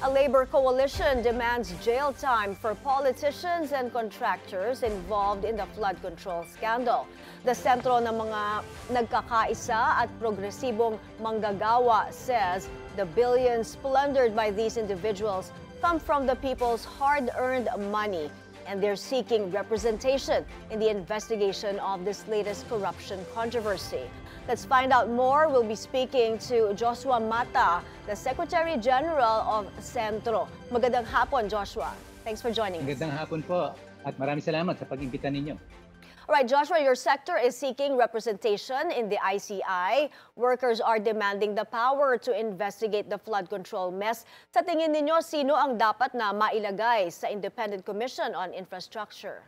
A labor coalition demands jail time for politicians and contractors involved in the flood control scandal. The sentro ng mga nagkakaisa at progresibong manggagawa says the billions plundered by these individuals come from the people's hard-earned money, and they're seeking representation in the investigation of this latest corruption controversy. Let's find out more. We'll be speaking to Joshua Mata, the Secretary General of Sentro. Magandang hapon, Joshua. Thanks for joining us. Magandang hapon po at maraming salamat sa pag-imbita ninyo. All right, Joshua, your sector is seeking representation in the ICI. Workers are demanding the power to investigate the flood control mess. Sa tingin ninyo, sino ang dapat na mailagay sa Independent Commission on Infrastructure?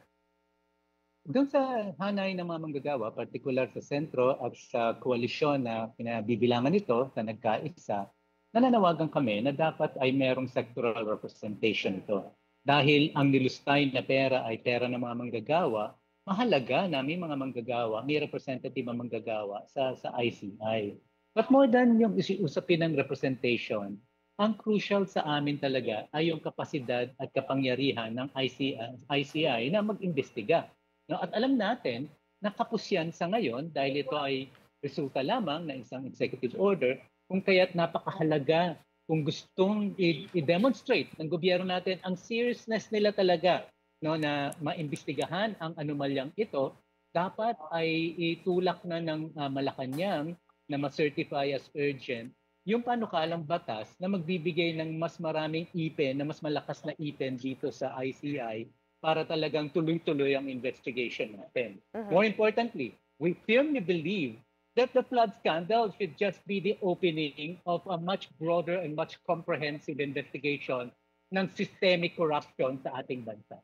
Doon sa hanay ng mga manggagawa, particular sa sentro at sa koalisyon na pinabibilangan nito sa nagkaisa, nananawagan kami na dapat ay merong sectoral representation ito. Dahil ang nilustay na pera ay pera ng mga manggagawa, mahalaga na may mga manggagawa, may representative na manggagawa sa ICI. But more than yung usapin ng representation, ang crucial sa amin talaga ay yung kapasidad at kapangyarihan ng ICI na mag-imbestiga. No, at alam natin na kapos yan sa ngayon dahil ito ay resulta lamang ng isang executive order, kung kaya't napakahalaga kung gustong i-demonstrate ng gobyerno natin ang seriousness nila talaga, no, na maimbestigahan ang anomalyang ito, dapat ay itulak na ng Malacanang na ma-certify as urgent yung panukalang batas na magbibigay ng mas maraming ipin, na mas malakas na ipin dito sa ICI para talagang tuloy-tuloy ang investigation natin. More importantly, we firmly believe that the flood scandal should just be the opening of a much broader and much comprehensive investigation ng systemic corruption sa ating bansa.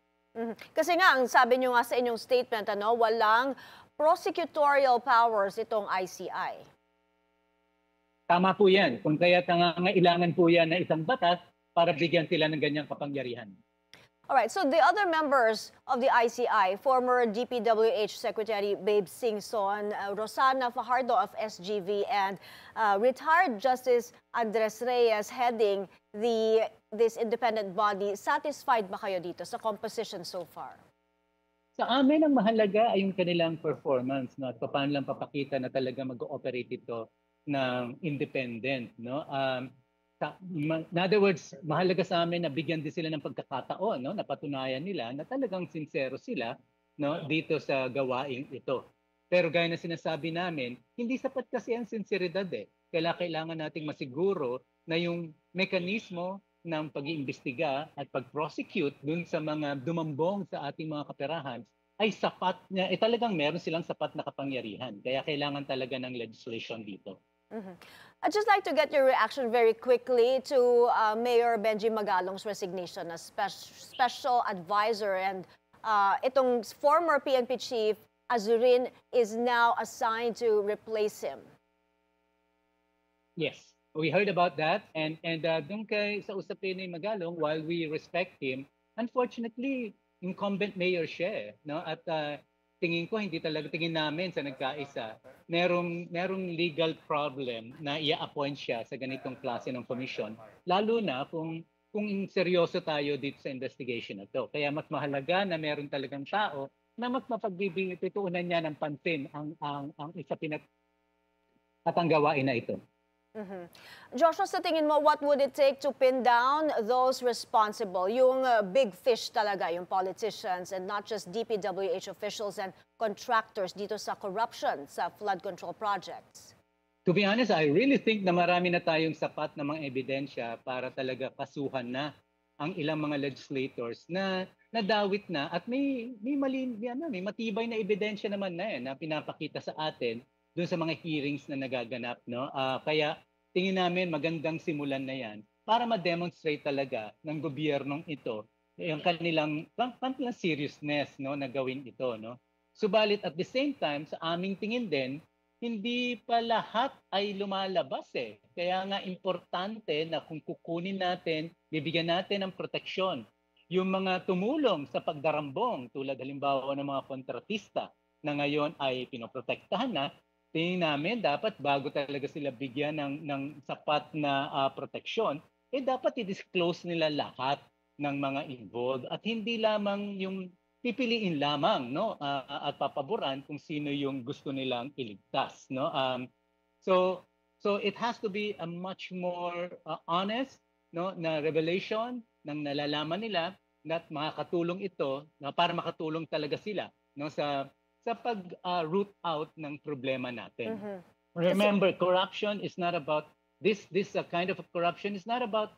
Kasi nga, ang sabi nyo nga sa inyong statement, walang prosecutorial powers itong ICI. Tama po yan. Kung kaya nangangailangan po yan na isang batas para bigyan sila ng ganyang kapangyarihan. All right, so the other members of the ICI, former DPWH Secretary Babe Singson, Rosana Fajardo of SGV, and retired Justice Andres Reyes heading this independent body, satisfied ba kayo dito sa composition so far? Sa amin, ang mahalaga ay yung kanilang performance, no? At paano lang papakita na talaga mag-ooperate ito ng independent, no? In other words, mahalaga sa amin na bigyan din sila ng pagkakataon, no, na patunayan nila na talagang sincero sila, no, dito sa gawaing ito. Pero gaya na sinasabi namin, hindi sapat kasi ang sinseridad eh. Kailangan nating masiguro na yung mekanismo ng pag-iimbestiga at pag-prosecute dun sa mga dumambong sa ating mga kaperahan ay sapat na, talagang meron silang sapat na kapangyarihan. Kaya kailangan talaga ng legislation dito. I'd just like to get your reaction very quickly to Mayor Benji Magalong's resignation as special advisor, and itong former PNP chief Azurin is now assigned to replace him. Yes, we heard about that, and doon sa usapin ni Magalong, while we respect him, unfortunately incumbent mayor siya, no, at tingin ko hindi talaga tingin namin sa nagkaisa. Merong legal problem na i-appoint siya sa ganitong klase ng commission, lalo na kung seryoso tayo dito sa investigation na to. Kaya mas mahalaga na meron talagang tao na mas mapagbibigyan niya ng pansin ang isa pinatang gawain na ito. Joshua, sa tingin mo, what would it take to pin down those responsible? Yung big fish talaga, yung politicians, and not just DPWH officials and contractors dito sa corruption sa flood control projects? To be honest, I really think na marami na tayong sapat na mga ebidensya para talaga kasuhan na ang ilang mga legislators na nadawit na at may matibay na ebidensya naman na pinapakita sa atin doon sa mga hearings na nagaganap, no? Kaya tingin namin magandang simulan na yan para ma-demonstrate talaga ng gobyernong ito yung kanilang seriousness, no, na gawin ito, no? Subalit at the same time, sa aming tingin din, hindi pa lahat ay lumalabas eh. Kaya nga importante na kung kukunin natin, bibigyan natin ng proteksyon yung mga tumulong sa pagdarambong tulad halimbawa ng mga kontratista na ngayon ay pinoprotektahan na, tingin namin dapat bago talaga sila bigyan ng sapat na proteksyon, dapat i-disclose nila lahat ng mga involved at hindi lamang yung pipiliin lamang, no, at papaboran kung sino yung gusto nilang iligtas, no. So it has to be a much more honest, no, na revelation ng nalalaman nila na makakatulong ito na para makatulong talaga sila, no, sa pag root out ng problema natin. Mhm. Remember, corruption is not about this kind of corruption is not about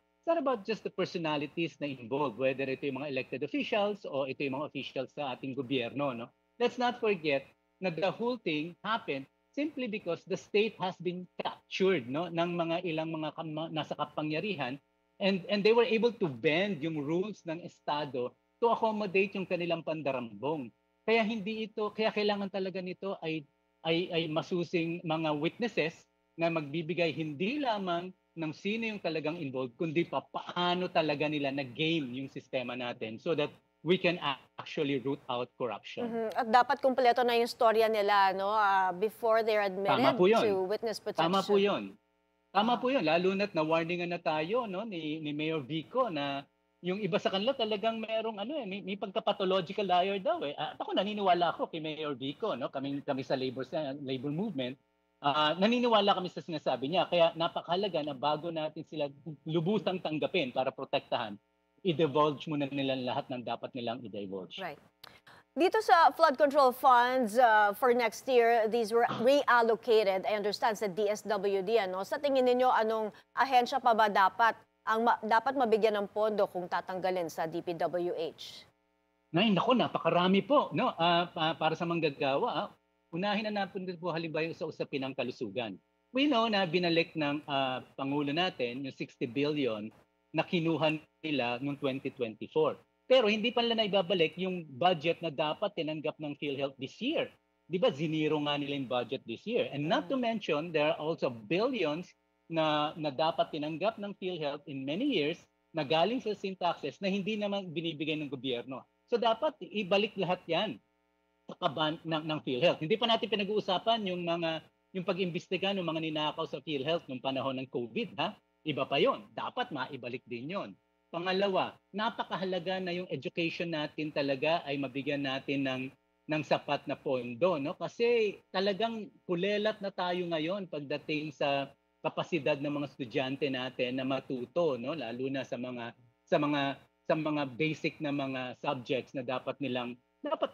just the personalities na involved, whether ito yung mga elected officials o ito yung mga officials sa ating gobyerno, no. Let's not forget na the whole thing happened simply because the state has been captured, no, ng mga ilang mga nasa kapangyarihan, and they were able to bend yung rules ng estado to accommodate yung kanilang pandarambong. Kaya kaya kailangan talaga nito ay masusing mga witnesses na magbibigay hindi lamang ng sino yung talagang involved, kundi paano talaga nila na-game yung sistema natin so that we can actually root out corruption. At dapat kumpleto na yung storya nila, no, before they're admitted to witness protection. Tama po yun. Tama po yun. Lalo na't na-warningan na tayo, no, ni Mayor Vico na yung iba sa kanila talagang merong may pagka-pathological liar daw eh. At ako naniniwala ako kay Mayor Vico, no, kami sa labor movement. Naniniwala kami sa sinasabi niya. Kaya napakahalaga na bago natin sila lubusang tanggapin para protektahan, i-divulge muna nila lahat ng dapat nilang i-divulge. Right. Dito sa flood control funds for next year, these were reallocated, I understand, sa DSWD. Ano? Sa tingin ninyo, anong ahensya pa ba dapat mabigyan ng pondo kung tatanggalin sa DPWH? Naku, napakarami po. No? Para sa manggagawa, unahin na natin po halimbawa sa usapin ng kalusugan. We know na binalik ng Pangulo natin yung 60 billion na kinuha nila noong 2024. Pero hindi pa nila naibabalik yung budget na dapat tinanggap ng PhilHealth this year. Di ba, ziniro nga nila yung budget this year. And not to mention, there are also billions na dapat tinanggap ng PhilHealth in many years na galing sa sin taxes na hindi naman binibigay ng gobyerno. So dapat ibalik lahat yan sa kaban ng PhilHealth. Hindi pa natin pinag-uusapan yung pag-imbestiga ng mga ninakaw sa PhilHealth nung panahon ng COVID, ha? Iba pa yon. Dapat maibalik din yon. Pangalawa, napakahalaga na yung education natin talaga ay mabigyan natin ng sapat na pondo, no? Kasi talagang kulelat na tayo ngayon pagdating sa kapasidad ng mga estudyante natin na matuto, no? Lalo na sa mga basic na mga subjects na dapat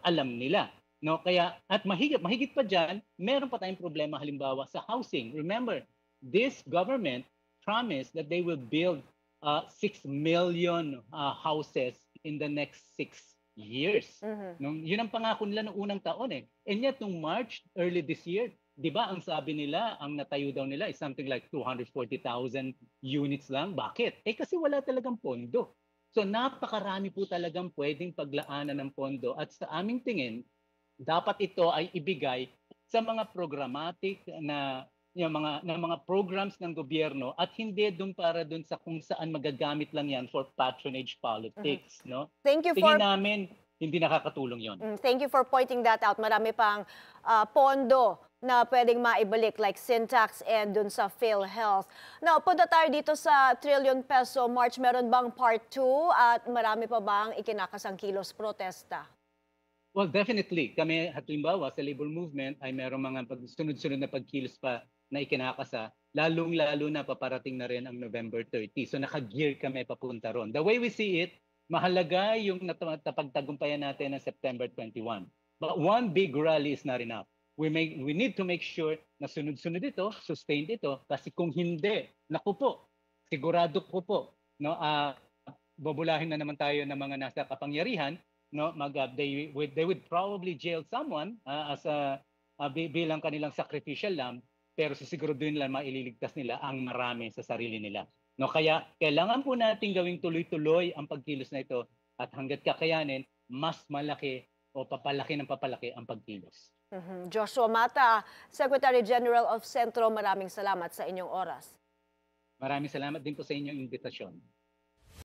alam nila, no? Kaya at mahigit pa diyan, meron pa tayong problema halimbawa sa housing. Remember, this government promised that they will build 6 million houses in the next 6 years. Yun ang pangako nila noong unang taon eh. And yet, noong March, early this year, di ba, ang sabi nila, ang natayo daw nila is something like 240,000 units lang. Bakit? Kasi wala talagang pondo. So napakarami po talagang pwedeng paglaanan ng pondo. At sa aming tingin, dapat ito ay ibigay sa mga programmatic na mga programs ng gobyerno at hindi doon sa kung saan magagamit lang yan for patronage politics, no? Tingin namin hindi nakakatulong yon. Thank you for pointing that out. Marami pang pondo na pwedeng maibalik like sin tax and dun sa PhilHealth. Now, punta tayo dito sa trillion peso march. Meron bang part 2 at marami pa bang ikinakasang kilos protesta? Well, definitely. Kami, halimbawa, sa labor movement ay meron mga sunod-sunod na pagkilos pa na ikinakasa, lalong-lalo na paparating na rin ang November 30. So naka-gear kami papunta ron. The way we see it, mahalaga yung napagtagumpayan natin ng September 21. But one big rally is not enough. We need to make sure na sunod-sunod ito, sustained ito, kasi kung hindi, naku po, sigurado ko po, no, bobulahin na naman tayo ng mga nasa kapangyarihan, no, they would probably jail someone bilang kanilang sacrificial lamb, pero sisiguraduhin nila maililigtas nila ang marami sa sarili nila. No, kaya kailangan po natin gawing tuloy-tuloy ang pagkilos na ito at hangga't kakayanin, mas malaki o papalaki ng papalaki ang pagkilos. Joshua Mata, Secretary General of Sentro, maraming salamat sa inyong oras. Maraming salamat din po sa inyong imbitasyon.